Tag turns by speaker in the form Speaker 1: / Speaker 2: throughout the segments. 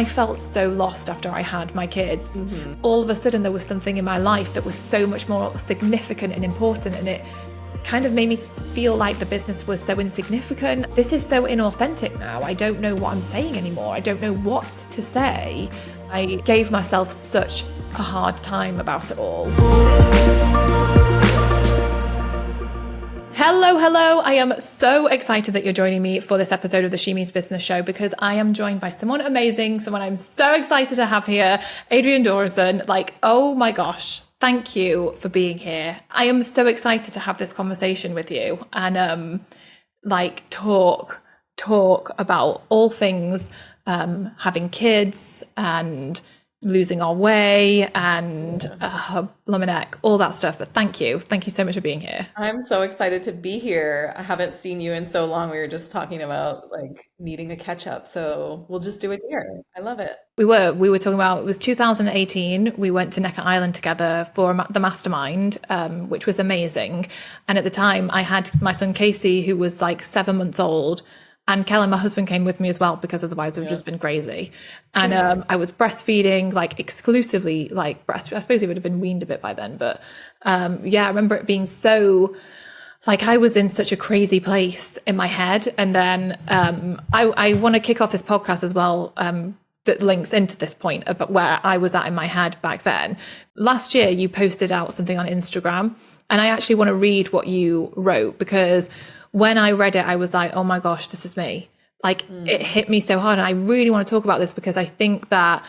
Speaker 1: I felt so lost after I had my kids. All of a sudden there was something in my life that was so much more significant and important, and it kind of made me feel like the business was so insignificant. This is so inauthentic now. I don't know what I'm saying anymore. I don't know what to say. I gave myself such a hard time about it all. Hello. I am so excited that you're joining me for this episode of the She Means Business Show, because I am joined by someone amazing, someone I'm so excited to have here, Adrienne Dorison. Like, oh my gosh, thank you for being here. I am so excited to have this conversation with you and talk about all things having kids and losing our way and Luminek, all that stuff. But thank you so much for being here.
Speaker 2: I'm so excited to be here. I haven't seen you in so long. We were just talking about like needing a catch up, so we'll just do it here. I love it.
Speaker 1: We were talking about, it was 2018. We went to Necker Island together for the mastermind, which was amazing. And at the time I had my son Casey, who was like 7 months old. And Kelly, my husband, came with me as well, because otherwise it would have just been crazy. And I was breastfeeding, like exclusively like breast. I suppose he would have been weaned a bit by then. But I remember it being so, like, I was in such a crazy place in my head. And then I want to kick off this podcast as well, that links into this point about where I was at in my head back then. Last year, you posted out something on Instagram. And I actually want to read what you wrote, because when I read it, I was like, oh my gosh, this is me. Like, it hit me so hard. And I really want to talk about this, because I think that,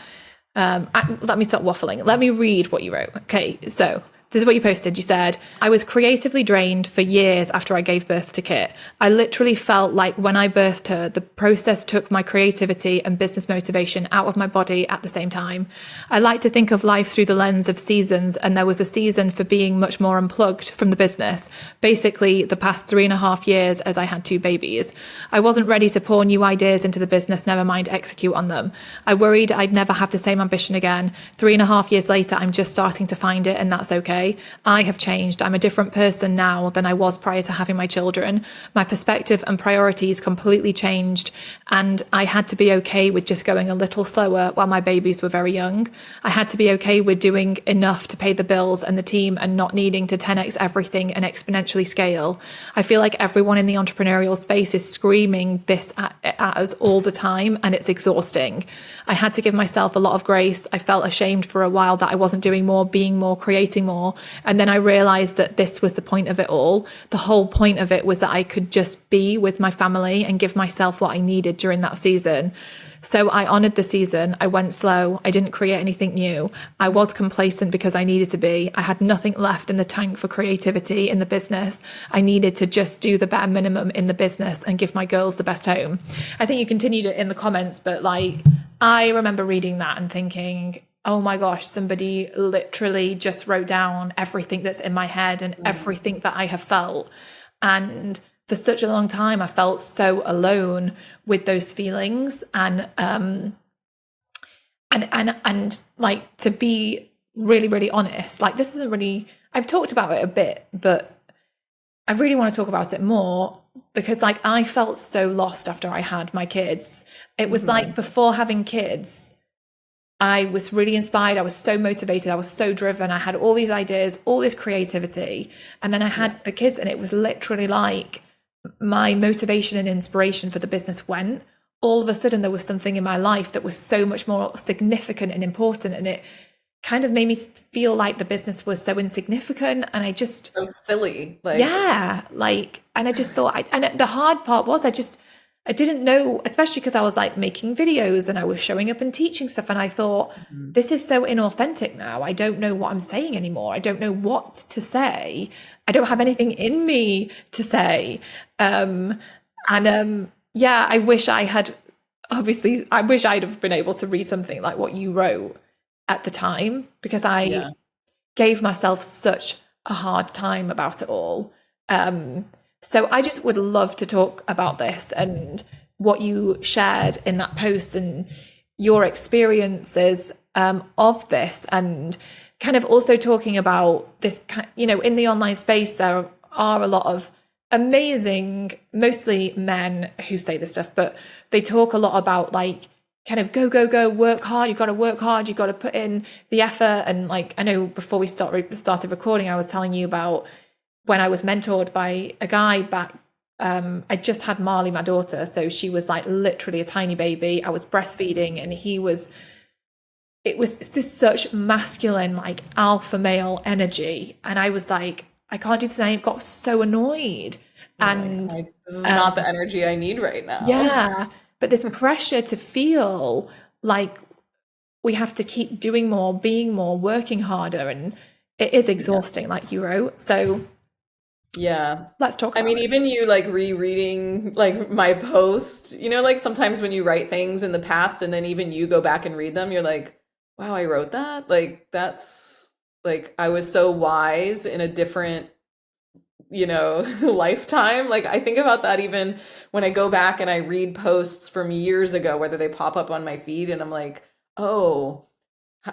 Speaker 1: let me stop waffling. Let me read what you wrote. Okay, so this is what you posted. You said, I was creatively drained for years after I gave birth to Kit. I literally felt like when I birthed her, the process took my creativity and business motivation out of my body at the same time. I like to think of life through the lens of seasons, and there was a season for being much more unplugged from the business. Basically, the past 3.5 years as I had 2 babies. I wasn't ready to pour new ideas into the business, never mind execute on them. I worried I'd never have the same ambition again. 3.5 years later, I'm just starting to find it, and that's okay. I have changed. I'm a different person now than I was prior to having my children. My perspective and priorities completely changed, and I had to be okay with just going a little slower while my babies were very young. I had to be okay with doing enough to pay the bills and the team, and not needing to 10x everything and exponentially scale. I feel like everyone in the entrepreneurial space is screaming this at us all the time, and it's exhausting. I had to give myself a lot of grace. I felt ashamed for a while that I wasn't doing more, being more, creating more. And then I realized that this was the point of it all. The whole point of it was that I could just be with my family and give myself what I needed during that season. So I honored the season. I went slow. I didn't create anything new. I was complacent because I needed to be. I had nothing left in the tank for creativity in the business. I needed to just do the bare minimum in the business and give my girls the best home. I think you continued it in the comments, but like, I remember reading that and thinking, oh my gosh, somebody literally just wrote down everything that's in my head and everything that I have felt. And for such a long time, I felt so alone with those feelings. And like, to be really, really honest, like, this isn't really, I've talked about it a bit, but I really want to talk about it more, because like, I felt so lost after I had my kids. It was like, before having kids, I was really inspired. I was so motivated. I was so driven. I had all these ideas, all this creativity. And then I had the kids, and it was literally like my motivation and inspiration for the business went. All of a sudden, there was something in my life that was so much more significant and important. And it kind of made me feel like the business was so insignificant. And I just...
Speaker 2: So silly. Like,
Speaker 1: yeah. Like, and I just thought, and the hard part was I didn't know, especially because I was like making videos and I was showing up and teaching stuff. And I thought, this is so inauthentic now. I don't know what I'm saying anymore. I don't know what to say. I don't have anything in me to say. I wish I had, obviously, I wish I'd have been able to read something like what you wrote at the time, because I gave myself such a hard time about it all. So I just would love to talk about this and what you shared in that post and your experiences of this, and kind of also talking about this, you know, in the online space, there are a lot of amazing, mostly men who say this stuff, but they talk a lot about like kind of go, go, go, work hard. You've got to work hard. You've got to put in the effort. And like, I know before we started recording, I was telling you about when I was mentored by a guy back. I just had Marley, my daughter. So she was like literally a tiny baby. I was breastfeeding, and it was just such masculine, like alpha male energy. And I was like, I can't do this. And I got so annoyed.
Speaker 2: You're
Speaker 1: And
Speaker 2: like, this is not the energy I need right now.
Speaker 1: yeah, but this pressure to feel like we have to keep doing more, being more, working harder. And it is exhausting, like you wrote. So
Speaker 2: Yeah.
Speaker 1: let's talk
Speaker 2: I
Speaker 1: about
Speaker 2: mean,
Speaker 1: it.
Speaker 2: even you like rereading like my post, like sometimes when you write things in the past and then even you go back and read them, you're like, wow, I wrote that. Like that's like I was so wise in a different, lifetime. Like I think about that even when I go back and I read posts from years ago, whether they pop up on my feed and I'm like, oh,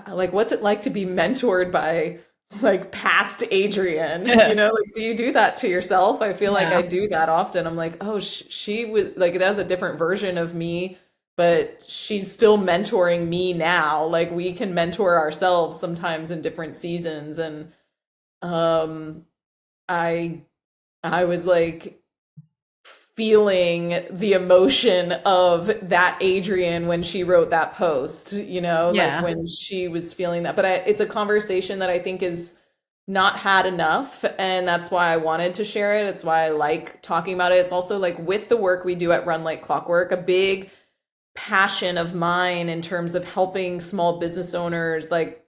Speaker 2: like what's it like to be mentored by like past Adrienne, like do you do that to yourself? I feel like I
Speaker 1: Yeah.
Speaker 2: do that often. I'm like, oh, she was like, that's a different version of me, but she's still mentoring me now. Like we can mentor ourselves sometimes in different seasons. And um I I was like feeling the emotion of that Adrienne when she wrote that post, like
Speaker 1: Yeah.
Speaker 2: when she was feeling that. But it's a conversation that I think is not had enough. And that's why I wanted to share it. It's why I like talking about it. It's also like with the work we do at Run Like Clockwork, a big passion of mine in terms of helping small business owners like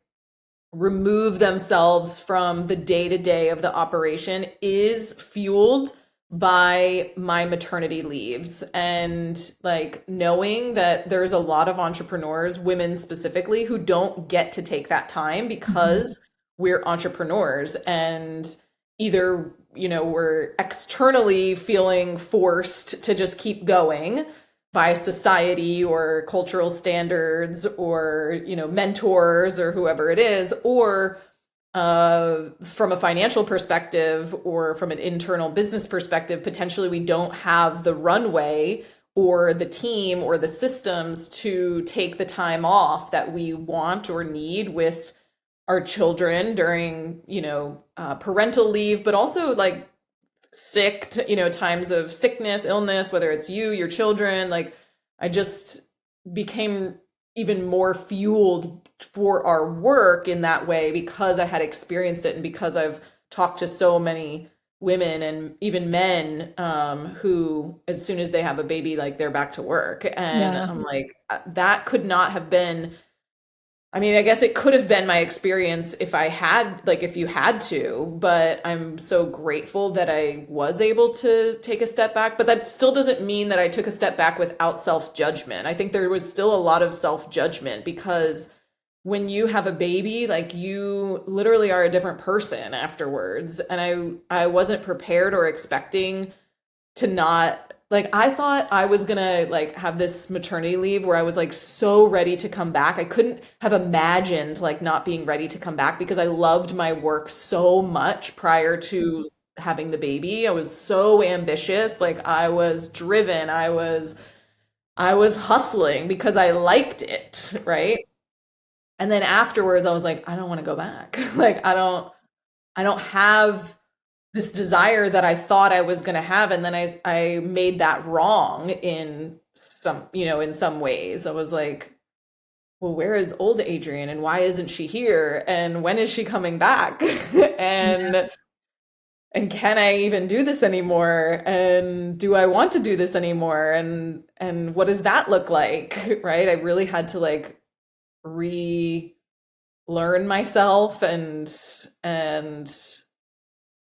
Speaker 2: remove themselves from the day to day of the operation is fueled by my maternity leaves and like knowing that there's a lot of entrepreneurs, women specifically, who don't get to take that time
Speaker 1: Mhm.
Speaker 2: because we're entrepreneurs and either, we're externally feeling forced to just keep going by society or cultural standards or mentors or whoever it is, or from a financial perspective or from an internal business perspective, potentially we don't have the runway or the team or the systems to take the time off that we want or need with our children during parental leave, but also like sick, times of sickness, illness, whether it's you, your children. Like I just became even more fueled for our work in that way because I had experienced it and because I've talked to so many women and even men who, as soon as they have a baby, like they're back to work. And
Speaker 1: Yeah.
Speaker 2: I'm like, that could not have been, I mean, I guess it could have been my experience if I had, like, if you had to, but I'm so grateful that I was able to take a step back. But that still doesn't mean that I took a step back without self-judgment. I think there was still a lot of self-judgment because when you have a baby, like you literally are a different person afterwards. And I wasn't prepared or expecting to not, like I thought I was gonna like have this maternity leave where I was like so ready to come back. I couldn't have imagined like not being ready to come back because I loved my work so much prior to having the baby. I was so ambitious, like I was driven. I was hustling because I liked it, right? And then afterwards I was like, I don't want to go back. Like I don't have this desire that I thought I was going to have. And then I made that wrong in some ways. I was like, well, where is old Adrienne and why isn't she here? And when is she coming back?
Speaker 1: Yeah.
Speaker 2: and and can I even do this anymore? And do I want to do this anymore? And what does that look like? Right? I really had to like relearn myself and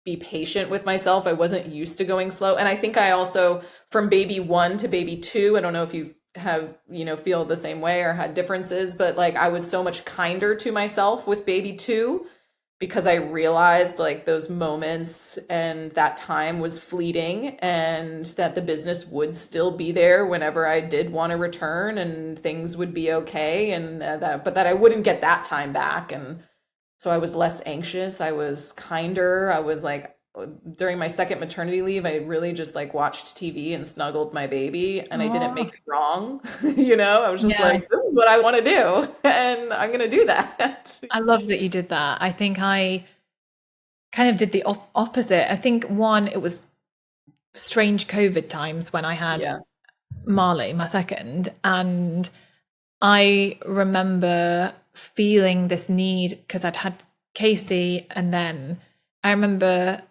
Speaker 2: be patient with myself. I wasn't used to going slow. And I think I also, from baby one to baby two, I don't know if you have, feel the same way or had differences, but like I was so much kinder to myself with baby two because I realized like those moments and that time was fleeting and that the business would still be there whenever I did want to return and things would be okay. And but that I wouldn't get that time back. And so I was less anxious. I was kinder. I was like during my second maternity leave, I really just like watched TV and snuggled my baby, and I didn't
Speaker 1: Oh,
Speaker 2: make it wrong. You know, I was just
Speaker 1: yeah.
Speaker 2: like, this is what I want to do, and I'm going to do that.
Speaker 1: I love that you did that. I think I kind of did the opposite. I think one, it was strange COVID times when I had
Speaker 2: Yeah.
Speaker 1: Marley, my second, and I remember feeling this need because I'd had Casey, and then I remember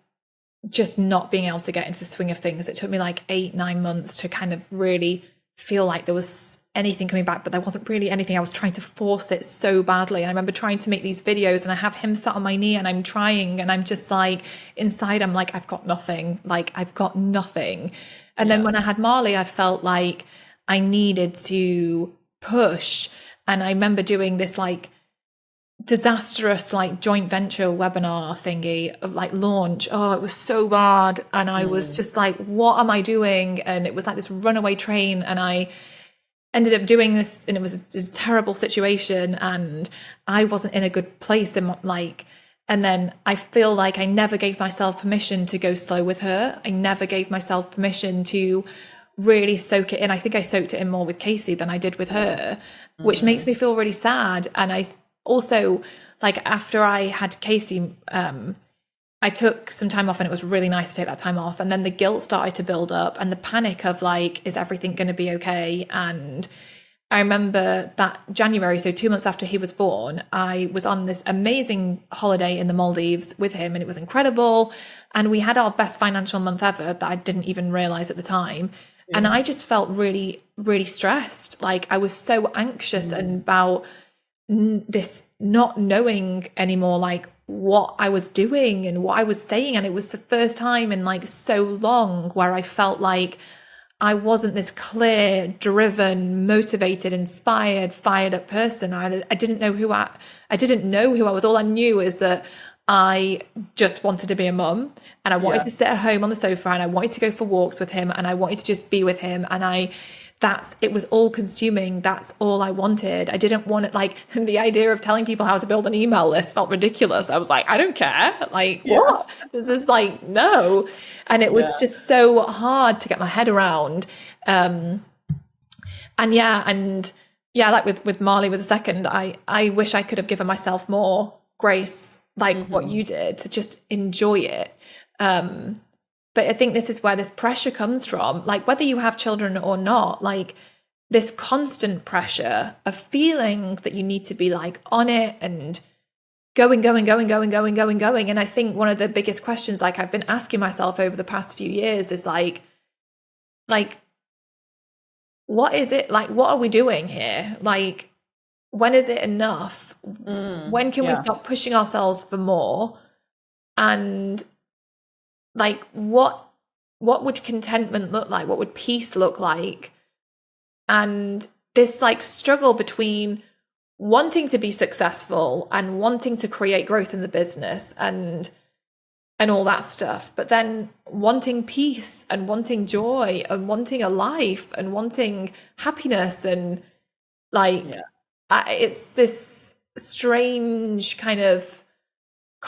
Speaker 1: just not being able to get into the swing of things. It took me like 8-9 months to kind of really feel like there was anything coming back, but there wasn't really anything. I was trying to force it so badly. And I remember trying to make these videos, and I have him sat on my knee and I'm trying, and I'm just like, inside, I'm like, I've got nothing. Like, I've got nothing. And then
Speaker 2: Yeah.
Speaker 1: when I had Marley, I felt like I needed to push. And I remember doing this like disastrous like joint venture webinar thingy of like launch. Oh, it was so bad. And I was
Speaker 2: Mm.
Speaker 1: just like, what am I doing? And it was like this runaway train. And I ended up doing this, and it was a terrible situation. And I wasn't in a good place in like, and then I feel like I never gave myself permission to go slow with her. I never gave myself permission to really soak it in. I think I soaked it in more with Casey than I did with her, which makes
Speaker 2: Hmm.
Speaker 1: me feel really sad. And I also, like, after I had Casey, I took some time off, and it was really nice to take that time off. And then the guilt started to build up, and the panic of like, is everything going to be okay? And I remember that January, so 2 months after he was born, I was on this amazing holiday in the Maldives with him, and it was incredible. And we had our best financial month ever that I didn't even realize at the time. And
Speaker 2: Yeah.
Speaker 1: I just felt really, really stressed. Like, I was so anxious and
Speaker 2: Mm.
Speaker 1: about this not knowing anymore, like what I was doing and what I was saying. And it was the first time in like so long where I felt like I wasn't this clear, driven, motivated, inspired, fired up person. I didn't know who I didn't know who I was. All I knew is that I just wanted to be a mum, and I wanted
Speaker 2: Yeah.
Speaker 1: to sit at home on the sofa, and I wanted to go for walks with him, and I wanted to just be with him. And it was all consuming. That's all I wanted. I didn't want it, like, the idea of telling people how to build an email list felt ridiculous. I was like, I don't care. Like,
Speaker 2: Yeah.
Speaker 1: what? This is like, no. And it
Speaker 2: Yeah.
Speaker 1: was just so hard to get my head around. And yeah, like with Marley with the second, I wish I could have given myself more grace, like what
Speaker 2: Hmm.
Speaker 1: you did, to just enjoy it. But I think this is where this pressure comes from, like whether you have children or not, like this constant pressure of feeling that you need to be like on it and going, going, going, going, going, going, going. And I think one of the biggest questions like I've been asking myself over the past few years is like what is it, like what are we doing here? Like, when is it enough?
Speaker 2: Mm.
Speaker 1: When can we
Speaker 2: Yeah.
Speaker 1: stop pushing ourselves for more? And like what would contentment look like? What would peace look like? And this like struggle between wanting to be successful and wanting to create growth in the business and all that stuff, but then wanting peace and wanting joy and wanting a life and wanting happiness, and like
Speaker 2: Yeah.
Speaker 1: it's this strange kind of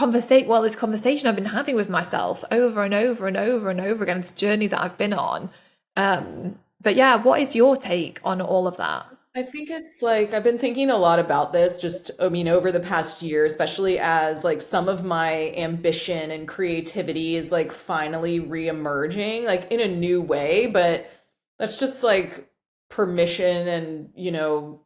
Speaker 1: this conversation I've been having with myself over and over and over and over again. It's a journey that I've been on. But yeah, what is your take on all of that?
Speaker 2: I think it's like I've been thinking a lot about this just, I mean, over the past year, especially as like some of my ambition and creativity is like finally re-emerging, like in a new way, but that's just like permission and,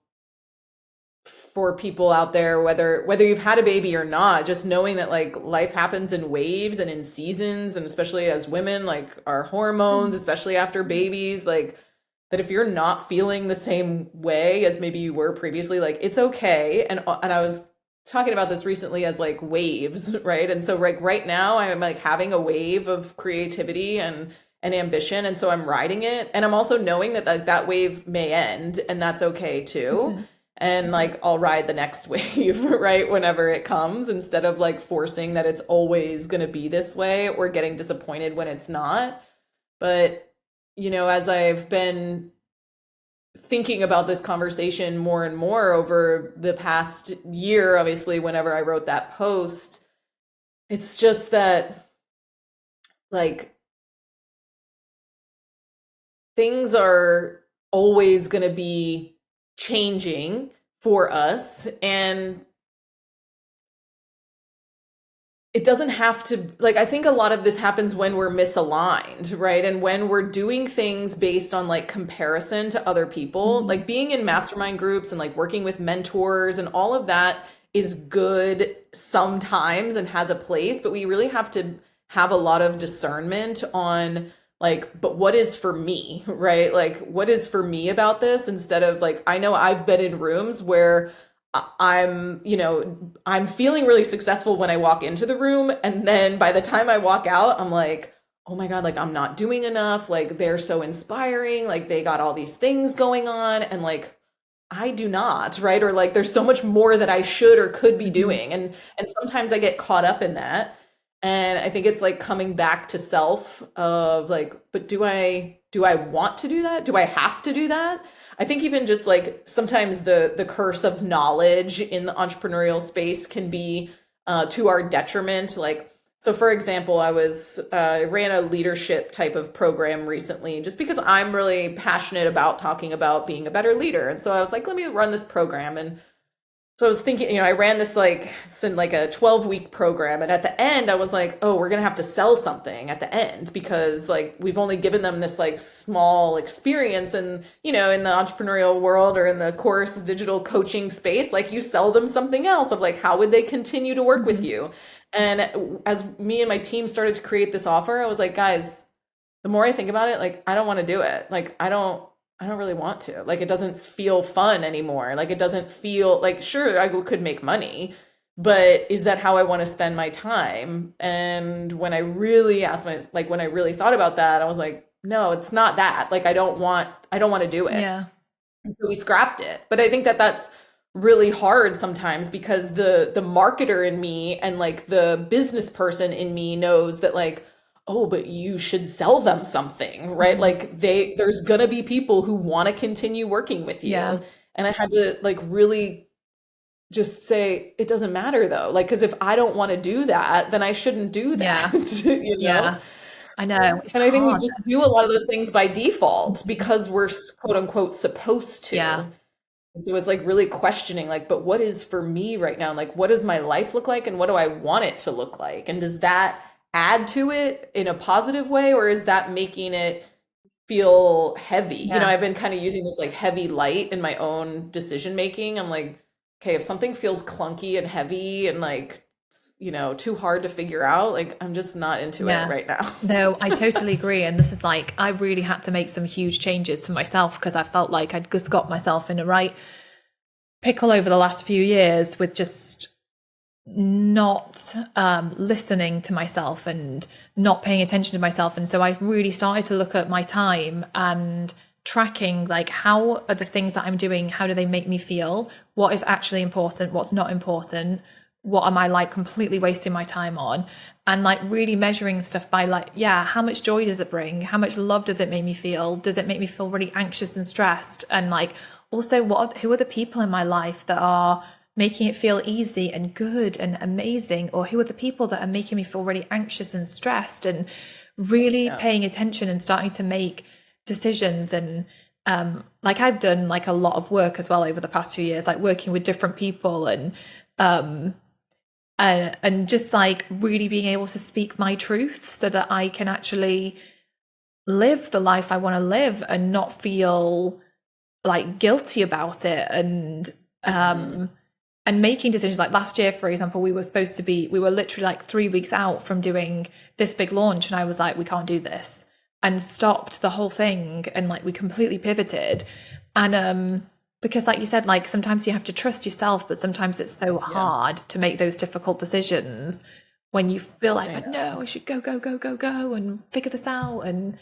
Speaker 2: for people out there, whether you've had a baby or not, just knowing that like life happens in waves and in seasons, and especially as women, like our hormones, especially after babies, like that if you're not feeling the same way as maybe you were previously, like it's okay. And I was talking about this recently as like waves, right? And so like right now I'm like having a wave of creativity and ambition, and so I'm riding it, and I'm also knowing that that wave may end, and that's okay too.
Speaker 1: Mhm.
Speaker 2: And like I'll ride the next wave, right, whenever it comes, instead of like forcing that it's always going to be this way or getting disappointed when it's not. But as I've been thinking about this conversation more and more over the past year, obviously, whenever I wrote that post, it's just that like things are always going to be changing for us, and it doesn't have to, like, I think a lot of this happens when we're misaligned, right? And when we're doing things based on like comparison to other people, like being in mastermind groups and like working with mentors and all of that is good sometimes and has a place, but we really have to have a lot of discernment on like, but what is for me, right? Like, what is for me about this, instead of like, I know I've been in rooms where I'm feeling really successful when I walk into the room. And then by the time I walk out, I'm like, oh my God, like I'm not doing enough. Like they're so inspiring. Like they got all these things going on. And like, I do not, right? Or like there's so much more that I should or could be doing. And sometimes I get caught up in that. And I think it's like coming back to self of like, but do I want to do that? Do I have to do that? I think even just like sometimes the curse of knowledge in the entrepreneurial space can be to our detriment. Like, so for example, I ran a leadership type of program recently just because I'm really passionate about talking about being a better leader. And so I was like, let me run this program. And so I was thinking, I ran this like, it's in like a 12-week program. And at the end, I was like, oh, we're going to have to sell something at the end because like we've only given them this like small experience. And, in the entrepreneurial world or in the course digital coaching space, like you sell them something else of like, how would they continue to work with you? And as me and my team started to create this offer, I was like, guys, the more I think about it, like, I don't want to do it. Like, I don't really want to. Like, it doesn't feel fun anymore. Like, it doesn't feel like, sure, I could make money, but is that how I want to spend my time? And when I really when I really thought about that, I was like, no, it's not that. Like, I don't want to do it.
Speaker 1: Yeah.
Speaker 2: And so we scrapped it. But I think that that's really hard sometimes because the marketer in me and like the business person in me knows that like, oh, but you should sell them something, right? Like there's gonna be people who want to continue working with you.
Speaker 1: Yeah.
Speaker 2: And I had to like really just say, it doesn't matter though. Like, because if I don't want to do that, then I shouldn't do that.
Speaker 1: Yeah. I know. It's
Speaker 2: And I think we
Speaker 1: hard.
Speaker 2: just do a lot of those things by default because we're quote unquote supposed to.
Speaker 1: Yeah.
Speaker 2: So it's like really questioning, like, but what is for me right now? Like, what does my life look like and what do I want it to look like? And does that add to it in a positive way, or is that making it feel heavy?
Speaker 1: Yeah.
Speaker 2: I've been kind of using this like heavy light in my own decision making. I'm like, okay, if something feels clunky and heavy and like, too hard to figure out, like I'm just not into it right now.
Speaker 1: No, I totally agree. And this is like, I really had to make some huge changes to myself because I felt like I'd just got myself in a right pickle over the last few years with just not listening to myself and not paying attention to myself. And so I've really started to look at my time and tracking, like, how are the things that I'm doing, how do they make me feel? What is actually important? What's not important? What am I like completely wasting my time on? And like really measuring stuff by like, yeah, how much joy does it bring? How much love does it make me feel? Does it make me feel really anxious and stressed? And like, also who are the people in my life that are making it feel easy and good and amazing? Or who are the people that are making me feel really anxious and stressed? And really paying attention and starting to make decisions. And like I've done like a lot of work as well over the past few years, like working with different people and just like really being able to speak my truth so that I can actually live the life I want to live and not feel like guilty about it. And making decisions. Like last year, for example, we were literally like 3 weeks out from doing this big launch. And I was like, we can't do this, and stopped the whole thing. And like, we completely pivoted. And, because like you said, like sometimes you have to trust yourself, but sometimes it's so hard to make those difficult decisions when you feel like, but no, I should go and figure this out. And,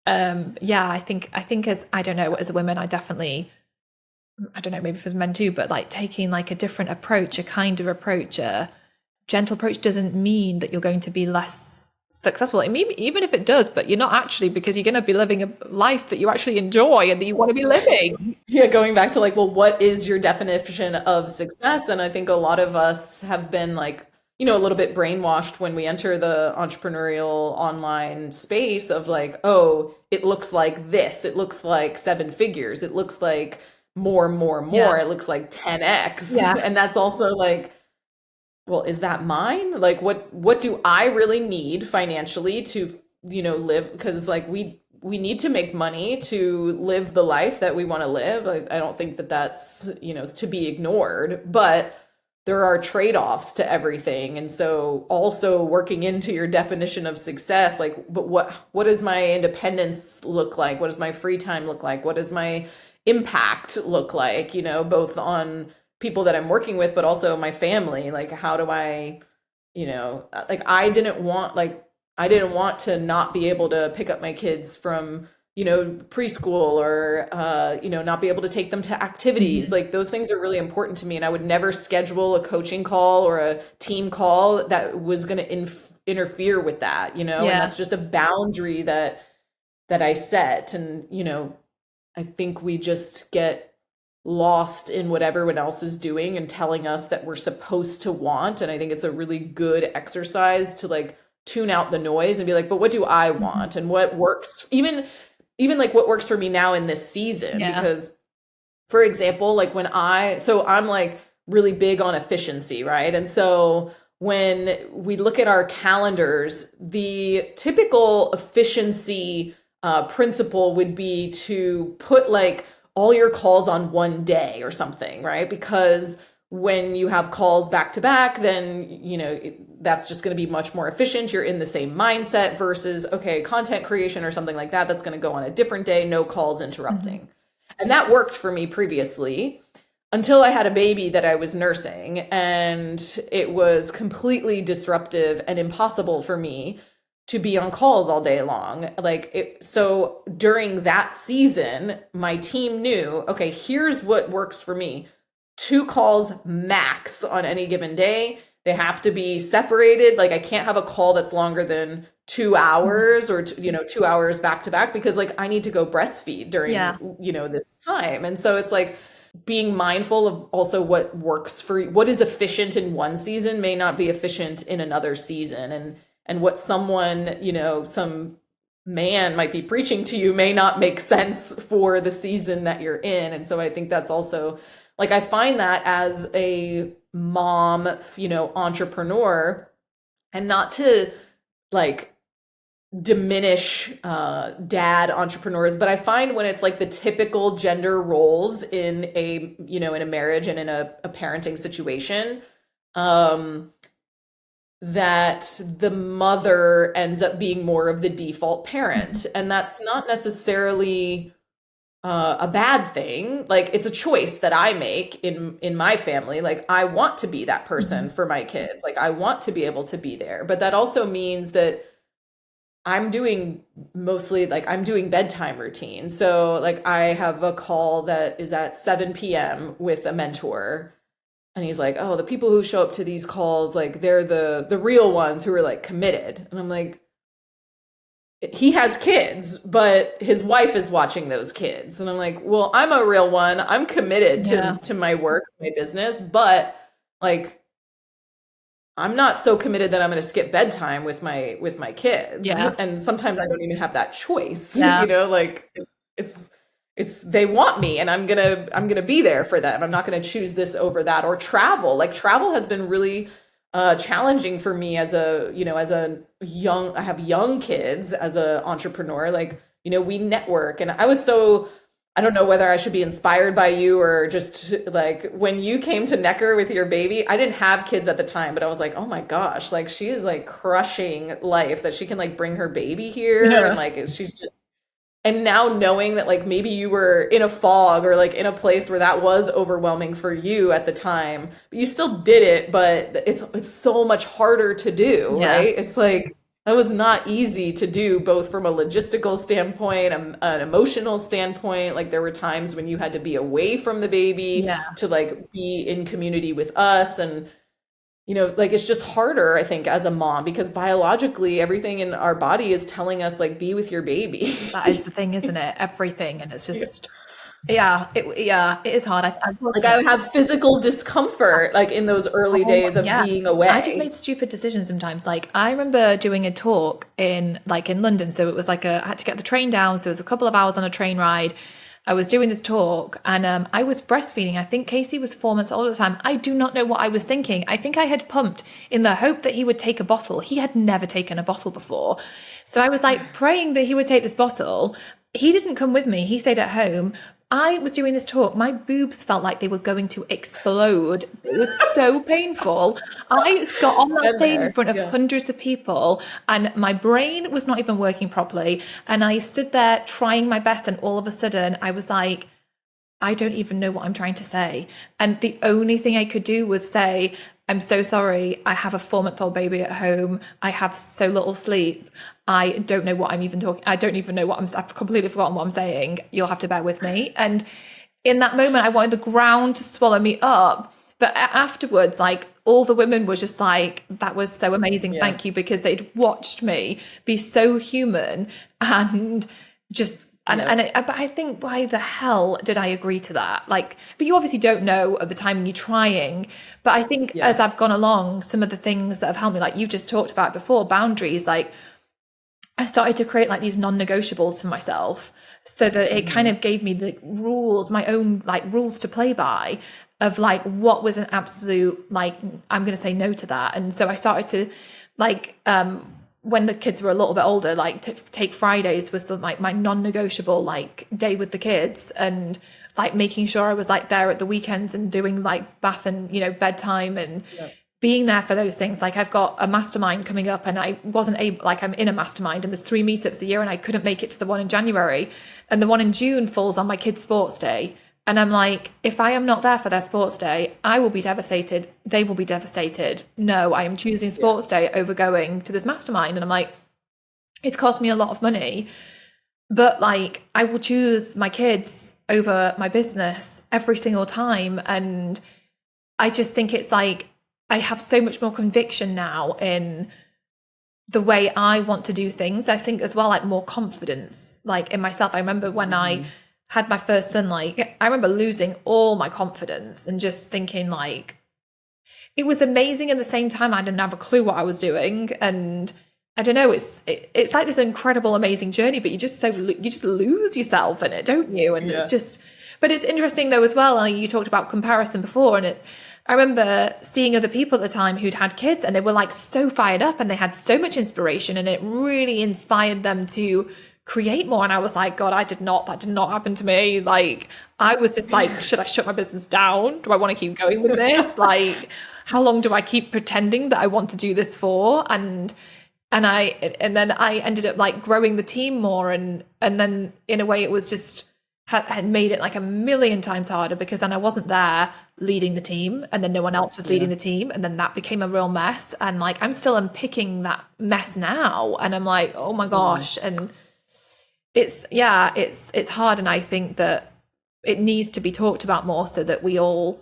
Speaker 1: I think as, I don't know, as women, I don't know, maybe for men too, but like taking like a different approach, a kinder approach, a gentle approach doesn't mean that you're going to be less successful. I mean, even if it does, but you're not actually, because you're going to be living a life that you actually enjoy and that you want to be living.
Speaker 2: Yeah, going back to like, well, what is your definition of success? And I think a lot of us have been like a little bit brainwashed when we enter the entrepreneurial online space of like, oh, it looks like this. It looks like seven figures. It looks like more, more, more.
Speaker 1: Yeah.
Speaker 2: It looks like 10x.
Speaker 1: Yeah.
Speaker 2: And that's also like, well, is that mine? Like what do I really need financially to, live? Because like we need to make money to live the life that we want to live. I don't think that that's, to be ignored, but there are trade-offs to everything. And so also working into your definition of success, like, but what does my independence look like? What does my free time look like? What does my impact look like, both on people that I'm working with, but also my family? Like, how do I, like, I didn't want to not be able to pick up my kids from, preschool or, not be able to take them to activities. Like those things are really important to me. And I would never schedule a coaching call or a team call that was going to interfere with that, and that's just a boundary that I set. And, I think we just get lost in what everyone else is doing and telling us that we're supposed to want. And I think it's a really good exercise to like tune out the noise and be like, but what do I want? And what works, even like what works for me now in this season?
Speaker 1: Yeah.
Speaker 2: Because for example, like so I'm like really big on efficiency, right? And so when we look at our calendars, the typical efficiency principle would be to put like all your calls on one day or something, right? Because when you have calls back to back, then, that's just going to be much more efficient. You're in the same mindset versus, okay, content creation or something like that, that's going to go on a different day, no calls interrupting. And that worked for me previously until I had a baby that I was nursing, and it was completely disruptive and impossible for me to be on calls all day long. So during that season, my team knew, okay, here's what works for me. 2 calls max on any given day. They have to be separated. Like I can't have a call that's longer than 2 hours or, 2 hours back to back, because like I need to go breastfeed during, this time. And so it's like being mindful of also what works for what is efficient in one season may not be efficient in another season. And what someone, some man might be preaching to you may not make sense for the season that you're in. And so I think that's also like, I find that as a mom, entrepreneur, and not to like diminish dad entrepreneurs, but I find when it's like the typical gender roles in a, in a marriage and in a parenting situation, that the mother ends up being more of the default parent. And that's not necessarily a bad thing. Like it's a choice that I make in my family. Like I want to be that person for my kids. Like I want to be able to be there. But that also means that I'm doing bedtime routine. So like I have a call that is at 7 p.m. with a mentor. And he's like, oh, the people who show up to these calls, like they're the real ones who are like committed. And I'm like, he has kids, but his wife is watching those kids. And I'm like, well, I'm a real one. I'm committed to my work, my business, but like, I'm not so committed that I'm going to skip bedtime with my kids.
Speaker 1: Yeah.
Speaker 2: And sometimes I don't even have that choice.
Speaker 1: Yeah.
Speaker 2: Like it's they want me and I'm going to be there for them. I'm not going to choose this over that. Or travel. Like travel has been really challenging for me as a I have young kids as an entrepreneur. Like, we network, and I don't know whether I should be inspired by you or just like when you came to Necker with your baby. I didn't have kids at the time, but I was like, oh my gosh, like she is like crushing life that she can like bring her baby here. And like, she's just, and now knowing that like maybe you were in a fog or like in a place where that was overwhelming for you at the time, but you still did it, but it's so much harder to do, right? It's like, that was not easy to do, both from a logistical standpoint, an emotional standpoint. Like there were times when you had to be away from the baby to like be in community with us. And, like it's just harder, I think, as a mom, because biologically everything in our body is telling us like, be with your baby.
Speaker 1: That is the thing, isn't it? Everything. And it's just, Yeah, it is hard. I
Speaker 2: Like I would have physical discomfort like
Speaker 1: Yes.
Speaker 2: in those early
Speaker 1: Oh my,
Speaker 2: days of
Speaker 1: yeah.
Speaker 2: being
Speaker 1: I just made
Speaker 2: away.
Speaker 1: stupid decisions sometimes. Like I remember doing a talk in London. So it was like I had to get the train down. So it was a couple of hours on a train ride. I was doing this talk and I was breastfeeding. I think Casey was 4 months old at the time. I do not know what I was thinking. I think I had pumped in the hope that he would take a bottle. He had never taken a bottle before. So I was like praying that he would take this bottle. He didn't come with me. He stayed at home. I was doing this talk. My boobs felt like they were going to explode. It was so painful. I got on that
Speaker 2: Been
Speaker 1: stage in
Speaker 2: there.
Speaker 1: front of
Speaker 2: Yeah.
Speaker 1: hundreds of people and my brain was not even working properly. And I stood there trying my best. And all of a sudden I was like, I don't even know what I'm trying to say. And the only thing I could do was say, I'm so sorry. I have a 4-month-old baby at home. I have so little sleep. I don't know what I'm even talking. I don't even know what I've completely forgotten what I'm saying. You'll have to bear with me. And in that moment, I wanted the ground to swallow me up. But afterwards, like all the women were just like, that was so amazing.
Speaker 2: Yeah.
Speaker 1: Thank you. Because they'd watched me be so human and just but I think why the hell did I agree to that? Like, but you obviously don't know at the time and you're trying. But I think as I've
Speaker 2: Yes.
Speaker 1: gone along, some of the things that have helped me, like you've just talked about before, boundaries, like I started to create like these non-negotiables for myself so that it kind of gave me the rules, my own like rules to play by of like what was an absolute, like, I'm going to say no to that. And so I started to like, when the kids were a little bit older, like to take Fridays was the, like my non-negotiable like day with the kids, and like making sure I was like there at the weekends and doing like bath and, you know, bedtime and
Speaker 2: Yeah.
Speaker 1: being there for those things. Like I've got a mastermind coming up and I wasn't able, like I'm in a mastermind and there's 3 meetups a year and I couldn't make it to the one in January. And the one in June falls on my kids' sports day. And I'm like, if I am not there for their sports day, I will be devastated. They will be devastated. No, I am choosing
Speaker 2: Yeah.
Speaker 1: sports day over going to this mastermind. And I'm like, it's cost me a lot of money, but like I will choose my kids over my business every single time. And I just think it's like, I have so much more conviction now in the way I want to do things. I think as well, like more confidence, like in myself. I remember when I had my first son, like I remember losing all my confidence and just thinking like, it was amazing. At the same time, I didn't have a clue what I was doing. And I don't know, it's like this incredible, amazing journey, but you just lose yourself in it, don't you? And
Speaker 2: Yeah.
Speaker 1: it's just, but it's interesting though as well. Like you talked about comparison before, and I remember seeing other people at the time who'd had kids and they were like so fired up and they had so much inspiration and it really inspired them to create more. And I was like, God, that did not happen to me. Like, I was just like, should I shut my business down? Do I want to keep going with this? Like, how long do I keep pretending that I want to do this for? And then I ended up like growing the team more. And then in a way it was just, had made it like a million times harder because then I wasn't there leading the team and then no one else was leading the team. And then that became a real mess. And like, I'm still unpicking that mess now. And I'm like, oh my gosh. And it's hard. And I think that it needs to be talked about more so that we all,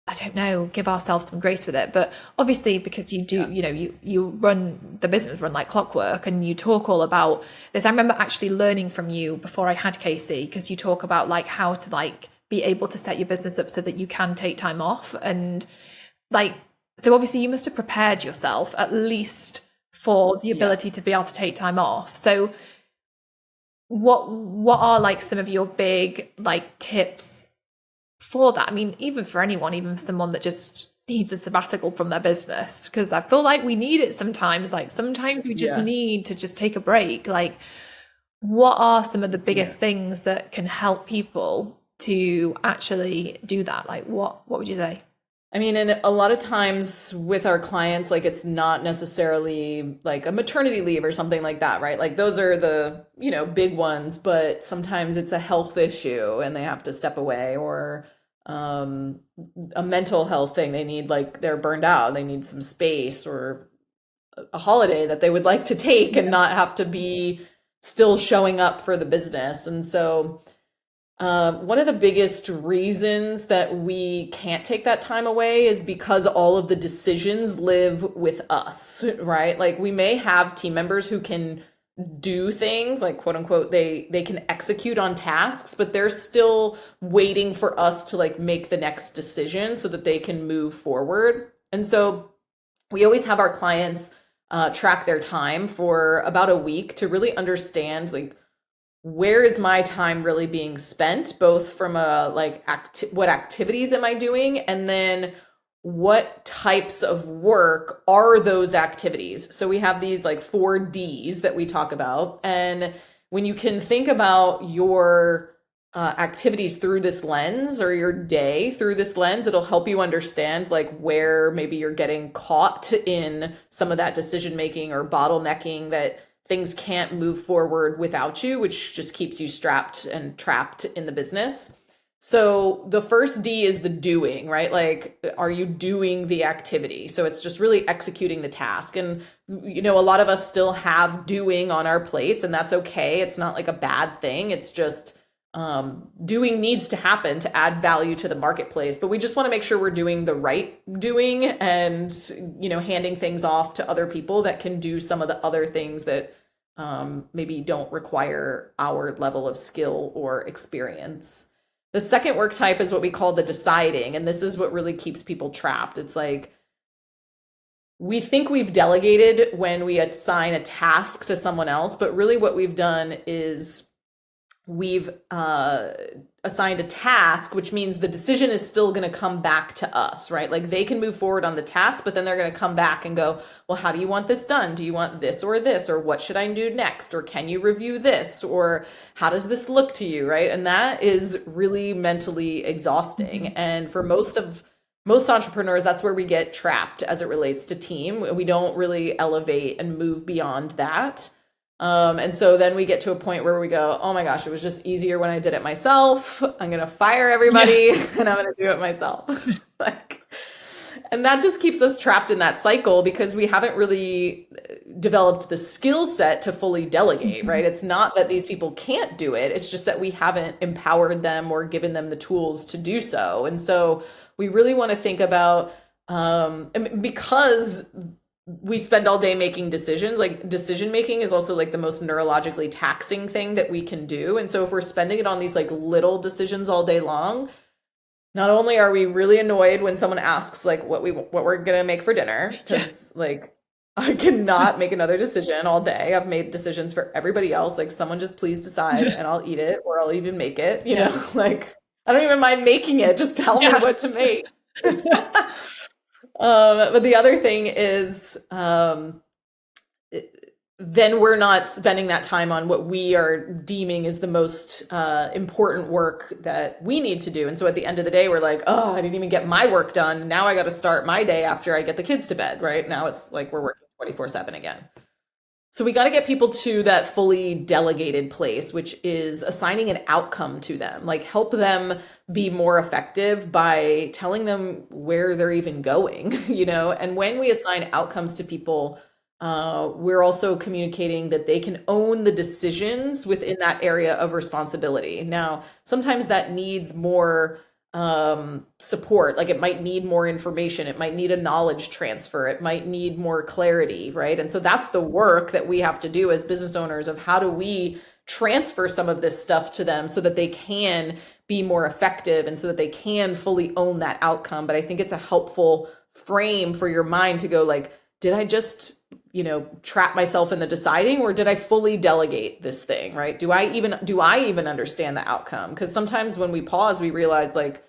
Speaker 1: I don't know, give ourselves some grace with it. But obviously, because you do, you know, you run the business, run like clockwork, and you talk all about this. I remember actually learning from you before I had Casey, because you talk about like how to like be able to set your business up so that you can take time off. And like, so obviously you must have prepared yourself at least for the ability to be able to take time off. So what are like some of your big like tips for that? I mean, even for anyone, even for someone that just needs a sabbatical from their business, because I feel like we need it sometimes. Like sometimes we just need to just take a break. Like, what are some of the biggest things that can help people to actually do that? Like, what would you say?
Speaker 2: I mean, and a lot of times with our clients, like it's not necessarily like a maternity leave or something like that, right? Like those are the, you know, big ones, but sometimes it's a health issue and they have to step away, or a mental health thing. They need like they're burned out, they need some space, or a holiday that they would like to take and not have to be still showing up for the business. And so one of the biggest reasons that we can't take that time away is because all of the decisions live with us, right? Like we may have team members who can do things, like quote unquote, they can execute on tasks, but they're still waiting for us to like make the next decision so that they can move forward. And so we always have our clients track their time for about a week to really understand like where is my time really being spent, both from a like what activities am I doing, and then what types of work are those activities. So we have these like 4 Ds that we talk about, and when you can think about your activities through this lens, or your day through this lens, it'll help you understand like where maybe you're getting caught in some of that decision making or bottlenecking, that things can't move forward without you, which just keeps you strapped and trapped in the business. So the first D is the doing, right? Like, are you doing the activity? So it's just really executing the task. And, a lot of us still have doing on our plates, and that's okay. It's not like a bad thing. It's just doing needs to happen to add value to the marketplace. But we just want to make sure we're doing the right doing, and, handing things off to other people that can do some of the other things that maybe don't require our level of skill or experience. The second work type is what we call the deciding. And this is what really keeps people trapped. It's like, we think we've delegated when we assign a task to someone else, but really what we've done is we've assigned a task, which means the decision is still going to come back to us, right? Like, they can move forward on the task, but then they're going to come back and go, well, how do you want this done? Do you want this? Or what should I do next? Or can you review this? Or how does this look to you, right? And that is really mentally exhausting. And for most entrepreneurs, that's where we get trapped as it relates to team. We don't really elevate and move beyond that. And so then we get to a point where we go, oh my gosh, it was just easier when I did it myself. I'm going to fire everybody and I'm going to do it myself. And that just keeps us trapped in that cycle, because we haven't really developed the skill set to fully delegate, right? It's not that these people can't do it. It's just that we haven't empowered them or given them the tools to do so. And so we really want to think about, because we spend all day making decisions, like, decision making is also like the most neurologically taxing thing that we can do. And so if we're spending it on these like little decisions all day long, not only are we really annoyed when someone asks like what we're going to make for dinner, because like, I cannot make another decision all day. I've made decisions for everybody else. Like, someone just please decide and I'll eat it, or I'll even make it, like, I don't even mind making it. Just tell me what to make. But the other thing is, then we're not spending that time on what we are deeming is the most important work that we need to do. And so at the end of the day, we're like, oh, I didn't even get my work done. Now I got to start my day after I get the kids to bed, right? Now it's like we're working 24/7 again. So we got to get people to that fully delegated place, which is assigning an outcome to them, like help them be more effective by telling them where they're even going, And when we assign outcomes to people, we're also communicating that they can own the decisions within that area of responsibility. Now, sometimes that needs more support. Like, it might need more information. It might need a knowledge transfer. It might need more clarity, right? And so that's the work that we have to do as business owners, of how do we transfer some of this stuff to them so that they can be more effective and so that they can fully own that outcome. But I think it's a helpful frame for your mind to go like, did I just trap myself in the deciding, or did I fully delegate this thing, right? Do I even understand the outcome? Because sometimes when we pause, we realize like,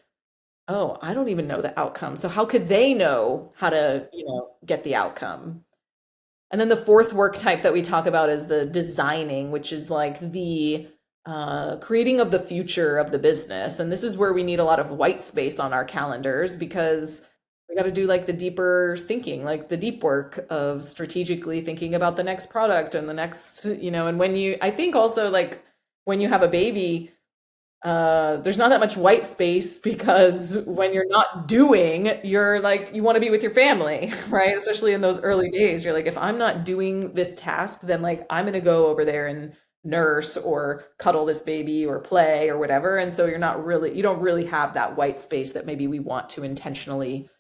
Speaker 2: oh, I don't even know the outcome. So how could they know how to, get the outcome? And then the fourth work type that we talk about is the designing, which is like the creating of the future of the business. And this is where we need a lot of white space on our calendars, because we got to do like the deeper thinking, like the deep work of strategically thinking about the next product and the next, and I think also like when you have a baby, there's not that much white space, because when you're not doing, you're like, you want to be with your family, right? Especially in those early days, you're like, if I'm not doing this task, then like, I'm going to go over there and nurse or cuddle this baby or play or whatever. And so you don't really have that white space that maybe we want to intentionally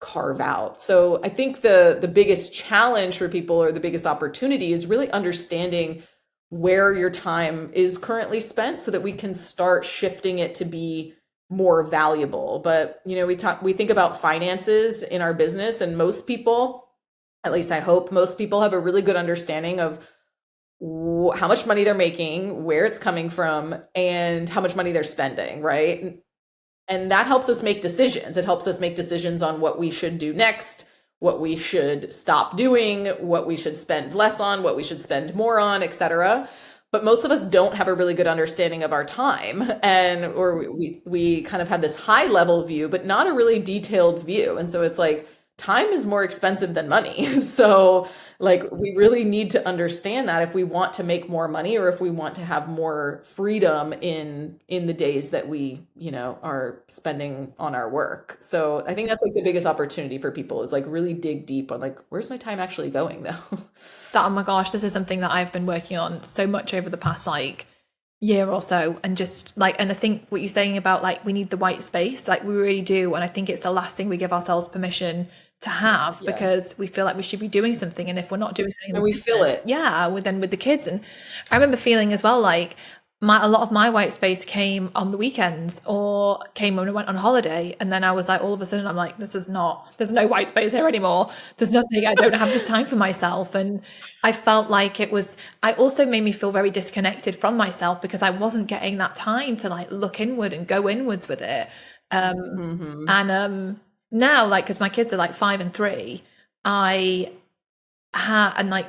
Speaker 2: carve out. So I think the biggest challenge for people, or the biggest opportunity, is really understanding where your time is currently spent so that we can start shifting it to be more valuable. But we think about finances in our business, and most people, at least I hope most people, have a really good understanding of how much money they're making, where it's coming from, and how much money they're spending, right? And that helps us make decisions. It helps us make decisions on what we should do next, what we should stop doing, what we should spend less on, what we should spend more on, etc. But most of us don't have a really good understanding of our time, or we kind of have this high level view, but not a really detailed view. And so it's like, time is more expensive than money. So like, we really need to understand that if we want to make more money, or if we want to have more freedom in the days that we, are spending on our work. So I think that's like the biggest opportunity for people, is like really dig deep on like, where's my time actually going though?
Speaker 1: Oh my gosh, this is something that I've been working on so much over the past like year or so. And just like, and I think what you're saying about like, we need the white space, like we really do. And I think it's the last thing we give ourselves permission to have,
Speaker 2: Yes.
Speaker 1: because we feel like we should be doing something. And if we're not doing something,
Speaker 2: and we feel it.
Speaker 1: Yeah. Then with the kids. And I remember feeling as well, like a lot of my white space came on the weekends, or came when I went on holiday. And then I was like, all of a sudden I'm like, there's no white space here anymore. There's nothing, I don't have this time for myself. And I felt like I also made me feel very disconnected from myself, because I wasn't getting that time to like look inward and go inwards with it. And now, like, because my kids are like 5 and 3, and like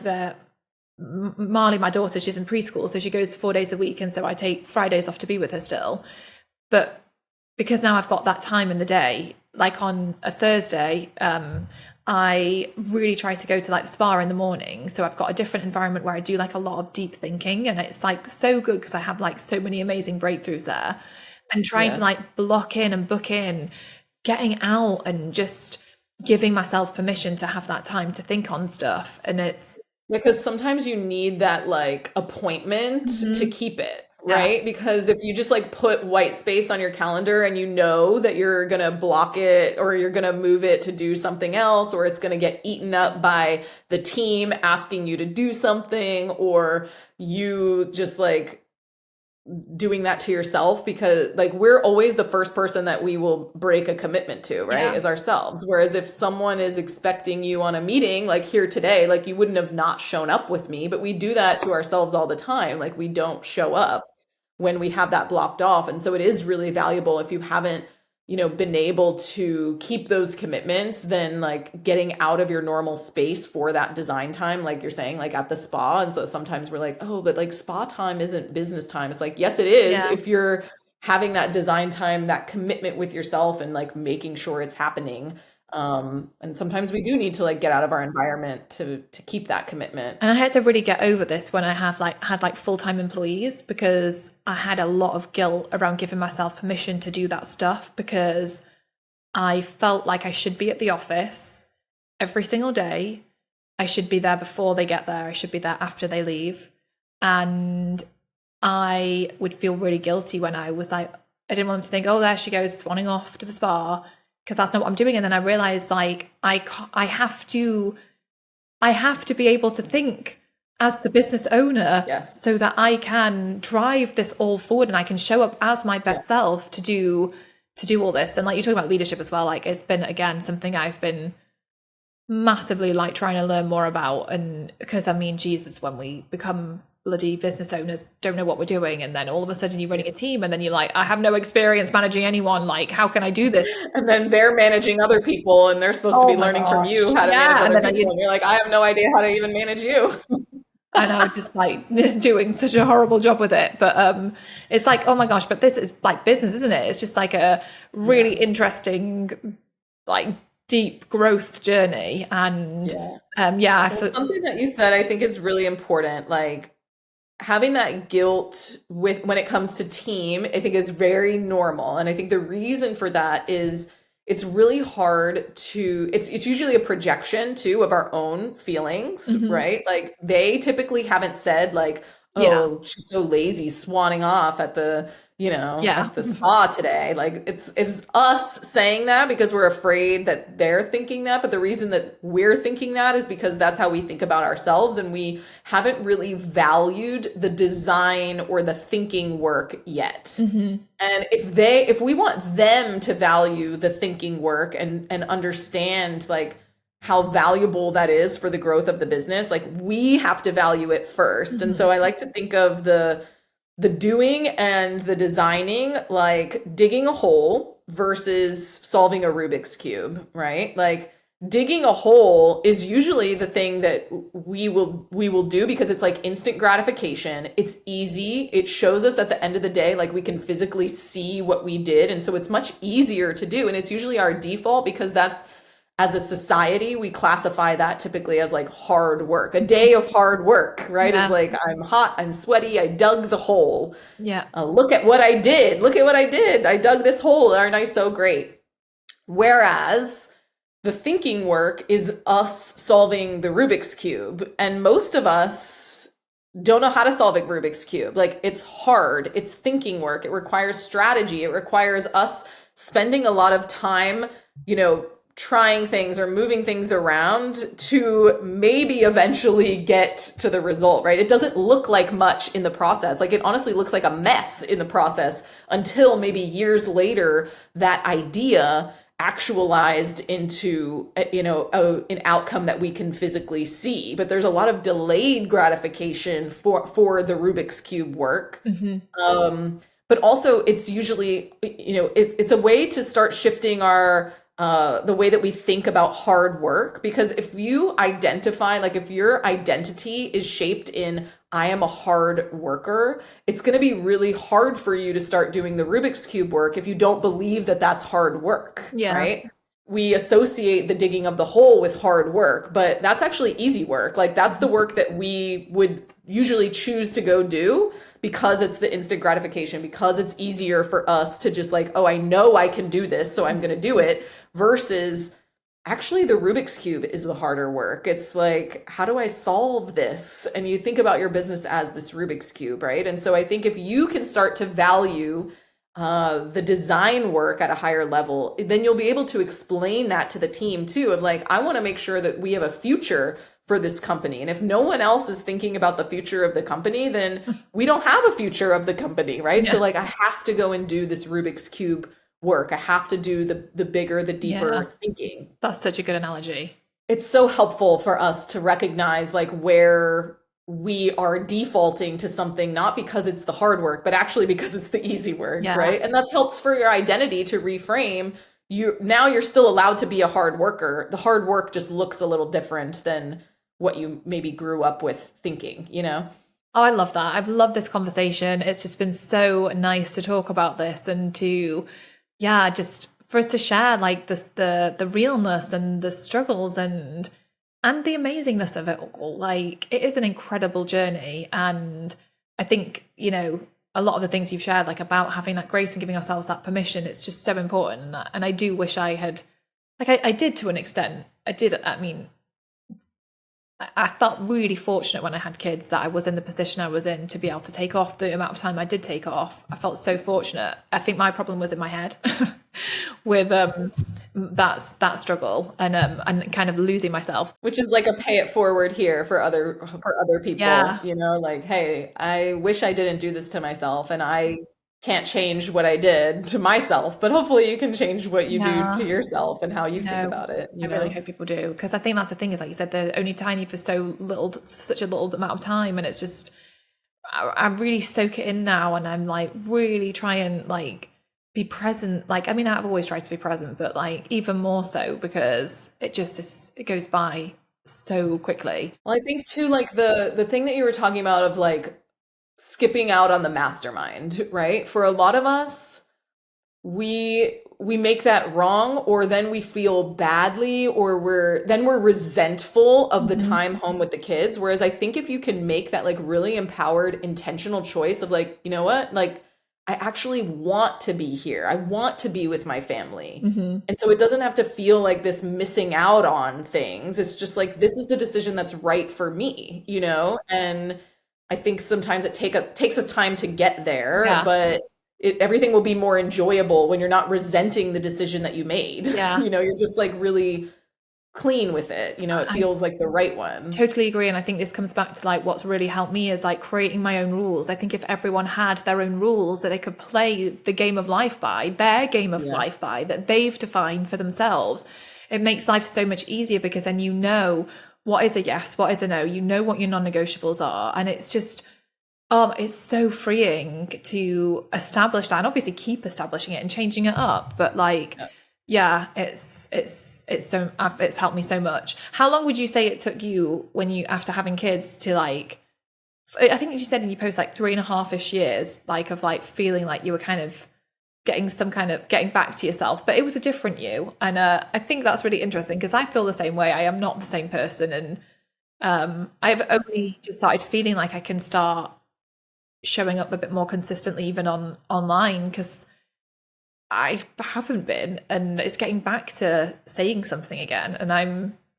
Speaker 1: Marley, my daughter, she's in preschool, so she goes 4 days a week, and so I take Fridays off to be with her still. But because now I've got that time in the day, like on a Thursday, I really try to go to like the spa in the morning. So I've got a different environment where I do like a lot of deep thinking, and it's like so good because I have like so many amazing breakthroughs there. And trying to like block in and book in, getting out and just giving myself permission to have that time to think on stuff. And it's
Speaker 2: because sometimes you need that like appointment to keep it, right? Yeah. Because if you just like put white space on your calendar, and you know that you're going to block it, or you're going to move it to do something else, or it's going to get eaten up by the team asking you to do something, or you just like doing that to yourself, because like we're always the first person that we will break a commitment to, right? Is ourselves. Whereas if someone is expecting you on a meeting, like here today, like you wouldn't have not shown up with me, but we do that to ourselves all the time. Like we don't show up when we have that blocked off. And so it is really valuable, if you haven't, been able to keep those commitments, then like getting out of your normal space for that design time, like you're saying, like at the spa. And so sometimes we're like, oh, but like spa time isn't business time. It's like, yes, it is. Yeah. If you're having that design time, that commitment with yourself, and like making sure it's happening. And sometimes we do need to like get out of our environment to keep that commitment.
Speaker 1: And I had to really get over this when I had full-time employees, because I had a lot of guilt around giving myself permission to do that stuff, because I felt like I should be at the office every single day. I should be there before they get there. I should be there after they leave. And I would feel really guilty when I was like, I didn't want them to think, oh, there she goes swanning off to the spa, because that's not what I'm doing. And then I realized like I have to be able to think as the business owner, so that I can drive this all forward, and I can show up as my best self to do all this. And like you talk about leadership as well, like it's been again something I've been massively like trying to learn more about. And because I mean, Jesus, when we become bloody business owners, don't know what we're doing, and then all of a sudden you're running a team, and then you're like, I have no experience managing anyone, like how can I do this?
Speaker 2: And then they're managing other people, and they're supposed to be learning from you how to manage other people, and you're like, I have no idea how to even manage you.
Speaker 1: I know, just like doing such a horrible job with it. But it's like, oh my gosh, but this is like business, isn't it? It's just like a really interesting, like deep growth journey. And
Speaker 2: something that you said I think is really important, like having that guilt when it comes to team, I think is very normal. And I think the reason for that is it's really hard to, it's usually a projection too of our own feelings, right? Like they typically haven't said like,
Speaker 1: Yeah.
Speaker 2: oh, she's so lazy, swanning off at the,
Speaker 1: Yeah.
Speaker 2: at the spa today. Like it's us saying that because we're afraid that they're thinking that. But the reason that we're thinking that is because that's how we think about ourselves. And we haven't really valued the design or the thinking work yet.
Speaker 1: Mm-hmm.
Speaker 2: And if we want them to value the thinking work and understand like how valuable that is for the growth of the business, like we have to value it first.
Speaker 1: Mm-hmm.
Speaker 2: And so I like to think of the doing and the designing like digging a hole versus solving a Rubik's cube, right? Like digging a hole is usually the thing that we will do because it's like instant gratification. It's easy. It shows us at the end of the day like we can physically see what we did, and so it's much easier to do, and it's usually our default because that's, as a society, we classify that typically as like hard work. A day of hard work, right?
Speaker 1: Yeah.
Speaker 2: Is like, I'm hot, I'm sweaty, I dug the hole.
Speaker 1: Yeah.
Speaker 2: Look at what I did. Look at what I did. I dug this hole. Aren't I so great? Whereas the thinking work is us solving the Rubik's Cube. And most of us don't know how to solve a Rubik's Cube. Like it's hard. It's thinking work. It requires strategy. It requires us spending a lot of time, trying things or moving things around to maybe eventually get to the result, right? It doesn't look like much in the process. Like it honestly looks like a mess in the process until maybe years later, that idea actualized into, an outcome that we can physically see. But there's a lot of delayed gratification for the Rubik's Cube work.
Speaker 1: Mm-hmm.
Speaker 2: But also it's usually, it's a way to start shifting the way that we think about hard work. Because if you identify, like if your identity is shaped in, I am a hard worker, it's going to be really hard for you to start doing the Rubik's Cube work if you don't believe that that's hard work,
Speaker 1: Yeah.
Speaker 2: right? We associate the digging of the hole with hard work, but that's actually easy work. Like that's the work that we would usually choose to go do because it's the instant gratification, because it's easier for us to just like, oh, I know I can do this, so I'm going to do it, versus actually the Rubik's Cube is the harder work. It's like, how do I solve this? And you think about your business as this Rubik's Cube, right? And so I think if you can start to value the design work at a higher level, then you'll be able to explain that to the team too, of like, I want to make sure that we have a future for this company. And if no one else is thinking about the future of the company, then we don't have a future of the company, right?
Speaker 1: Yeah.
Speaker 2: So like, I have to go and do this Rubik's Cube work. I have to do the bigger, the deeper thinking.
Speaker 1: That's such a good analogy.
Speaker 2: It's so helpful for us to recognize like where we are defaulting to something, not because it's the hard work, but actually because it's the easy work, right? And that's helps for your identity to reframe. You're still allowed to be a hard worker. The hard work just looks a little different than what you maybe grew up with thinking,
Speaker 1: Oh, I love that. I've loved this conversation. It's just been so nice to talk about this and to, just for us to share like this, the realness and the struggles and the amazingness of it all. Like it is an incredible journey. And I think, a lot of the things you've shared, like about having that grace and giving ourselves that permission, it's just so important. And I do wish I had, like I did to an extent. I felt really fortunate when I had kids that I was in the position I was in to be able to take off the amount of time I did take off. I felt so fortunate. I think my problem was in my head with that struggle and kind of losing myself.
Speaker 2: Which is like a pay it forward here for other people. Like, hey, I wish I didn't do this to myself, and I can't change what I did to myself, but hopefully you can change what you do to yourself and how you think about it.
Speaker 1: I really hope people do, because I think that's the thing is, like you said, they're only tiny for such a little amount of time, and it's just I really soak it in now, and I'm like really trying like be present. Like I've always tried to be present, but like even more so because it goes by so quickly.
Speaker 2: Well, I think too, like the thing that you were talking about of like skipping out on the mastermind, right? For a lot of us, we make that wrong, or then we feel badly, or we're resentful of the time home with the kids. Whereas I think if you can make that like really empowered, intentional choice of like, you know what, like I actually want to be here. I want to be with my family. And so it doesn't have to feel like this missing out on things. It's just like, this is the decision that's right for me, and I think sometimes it takes us time to get there,
Speaker 1: Yeah.
Speaker 2: but everything will be more enjoyable when you're not resenting the decision that you made.
Speaker 1: Yeah.
Speaker 2: You're just like really clean with it. It
Speaker 1: I
Speaker 2: feels like the right one.
Speaker 1: totally agree. And I think this comes back to like what's really helped me is like creating my own rules. I think if everyone had their own rules that they could play the game of life by, their game of life by, that they've defined for themselves, it makes life so much easier, because then you know what is a yes, what is a no, you know what your non-negotiables are. And it's just, it's so freeing to establish that, and obviously keep establishing it and changing it up. But like, yeah, it's helped me so much. How long would you say it took you after having kids to like, I think you said in your post like 3.5-ish years, like of like feeling like you were kind of getting back to yourself, but it was a different you. And I think that's really interesting, because I feel the same way. I am not the same person. And I've only just started feeling like I can start showing up a bit more consistently, even online, because I haven't been, and it's getting back to saying something again. And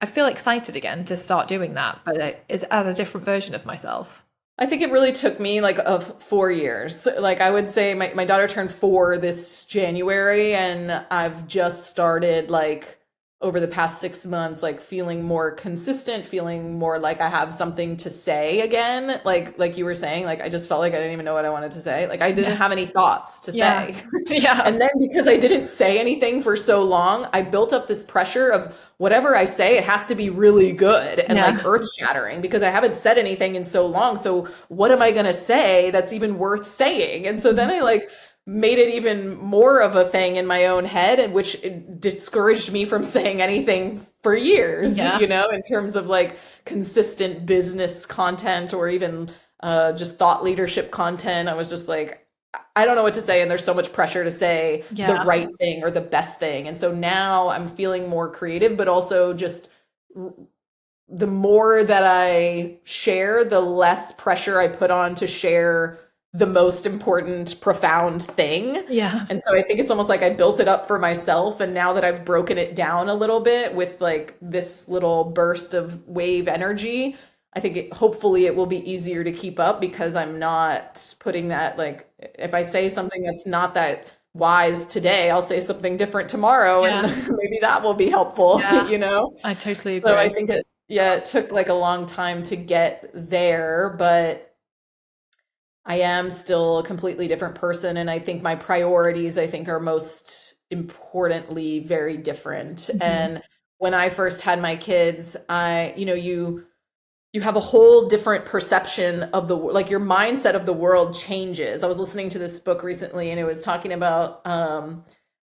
Speaker 1: I feel excited again to start doing that, but it is as a different version of myself.
Speaker 2: I think it really took me like of 4 years. Like I would say my daughter turned 4 this January, and I've just started like over the past 6 months, like feeling more consistent, feeling more like I have something to say again. Like you were saying, like I just felt like I didn't even know what I wanted to say. Like I didn't have any thoughts to say.
Speaker 1: Yeah.
Speaker 2: And then because I didn't say anything for so long, I built up this pressure of whatever I say, it has to be really good and like earth shattering, because I haven't said anything in so long. So what am I going to say that's even worth saying? And so then I like made it even more of a thing in my own head, and which discouraged me from saying anything for years, in terms of like consistent business content, or even just thought leadership content. I was just like, I don't know what to say, and there's so much pressure to say the right thing or the best thing. And so now I'm feeling more creative, but also just the more that I share, the less pressure I put on to share the most important, profound thing.
Speaker 1: Yeah.
Speaker 2: And so I think it's almost like I built it up for myself. And now that I've broken it down a little bit with like this little burst of wave energy, I think hopefully it will be easier to keep up, because I'm not putting that, like, if I say something that's not that wise today, I'll say something different tomorrow, and maybe that will be helpful,
Speaker 1: I totally agree.
Speaker 2: So I think it took like a long time to get there, but I am still a completely different person. And I think my priorities, are most importantly very different. Mm-hmm. And when I first had my kids, you have a whole different perception of like your mindset of the world changes. I was listening to this book recently, and it was talking about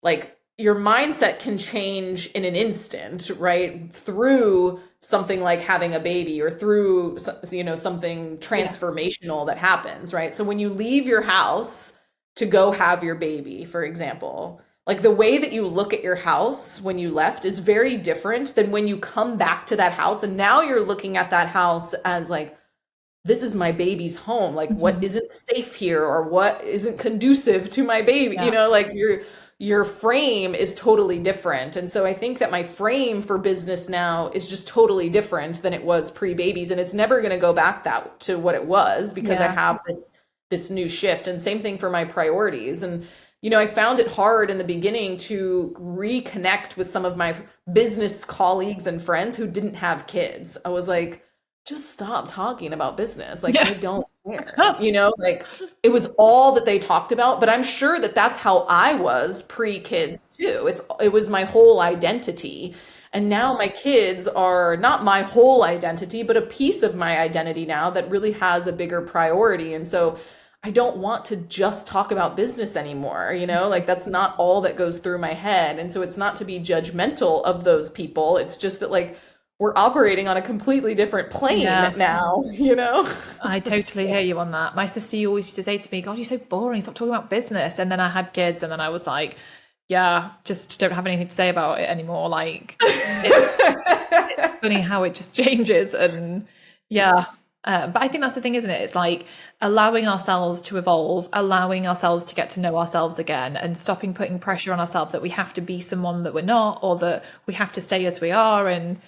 Speaker 2: like your mindset can change in an instant, right? Through something like having a baby, or through, something transformational that happens, right? So when you leave your house to go have your baby, for example, like the way that you look at your house when you left is very different than when you come back to that house. And now you're looking at that house as like, this is my baby's home. Like, what isn't safe here, or what isn't conducive to my baby? Like your frame is totally different. And so I think that my frame for business now is just totally different than it was pre-babies. And it's never going to go back to what it was, because I have this new shift. And same thing for my priorities. And I found it hard in the beginning to reconnect with some of my business colleagues and friends who didn't have kids. I was like, just stop talking about business. Like, I don't care, like it was all that they talked about, but I'm sure that that's how I was pre-kids too. It was my whole identity. And now my kids are not my whole identity, but a piece of my identity now that really has a bigger priority. And so I don't want to just talk about business anymore, like that's not all that goes through my head. And so it's not to be judgmental of those people. It's just that like we're operating on a completely different plane now,
Speaker 1: I totally hear you on that. My sister always used to say to me, God, you're so boring. Stop talking about business. And then I had kids, and then I was like, just don't have anything to say about it anymore. Like it's funny how it just changes. And but I think that's the thing, isn't it? It's like allowing ourselves to evolve, allowing ourselves to get to know ourselves again, and stopping putting pressure on ourselves that we have to be someone that we're not, or that we have to stay as we are, and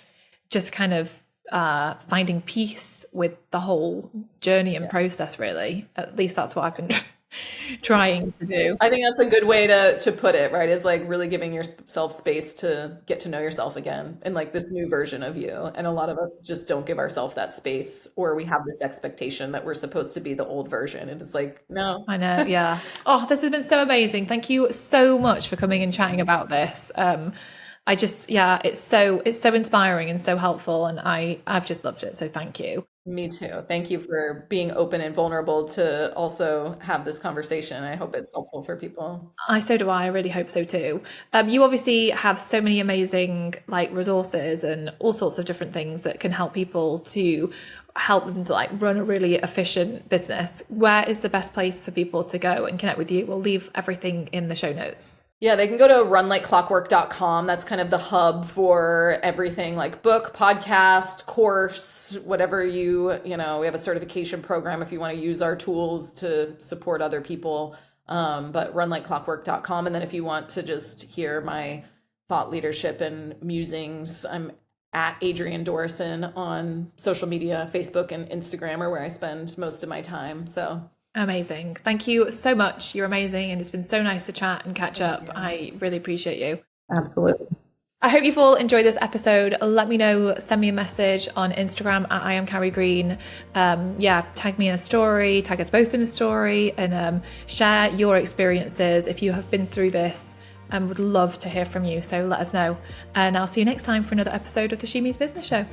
Speaker 1: just kind of finding peace with the whole journey and process, really. At least that's what I've been trying to do.
Speaker 2: I think that's a good way to put it, right? Is like really giving yourself space to get to know yourself again in like this new version of you. And a lot of us just don't give ourselves that space, or we have this expectation that we're supposed to be the old version. And it's like, no.
Speaker 1: I know, yeah. Oh, this has been so amazing. Thank you so much for coming and chatting about this. I just, yeah, it's so inspiring and so helpful, and I've just loved it. So thank you.
Speaker 2: Me too. Thank you for being open and vulnerable to also have this conversation. I hope it's helpful for people.
Speaker 1: So do I. I really hope so too. You obviously have so many amazing like resources and all sorts of different things that can help people to help them to like run a really efficient business. Where is the best place for people to go and connect with you? We'll leave everything in the show notes.
Speaker 2: Yeah, they can go to runlikeclockwork.com. That's kind of the hub for everything like book, podcast, course, whatever we have a certification program if you want to use our tools to support other people. But runlikeclockwork.com. And then if you want to just hear my thought leadership and musings, I'm at Adrienne Dorison on social media. Facebook and Instagram are where I spend most of my time. So
Speaker 1: amazing. Thank you so much. You're amazing. And it's been so nice to chat and catch up. I really appreciate you.
Speaker 2: Absolutely.
Speaker 1: I hope you've all enjoyed this episode. Let me know, send me a message on Instagram at I am Carrie Green. Tag me in a story, tag us both in a story, and share your experiences if you have been through this. And would love to hear from you. So let us know. And I'll see you next time for another episode of the She Means Business Show.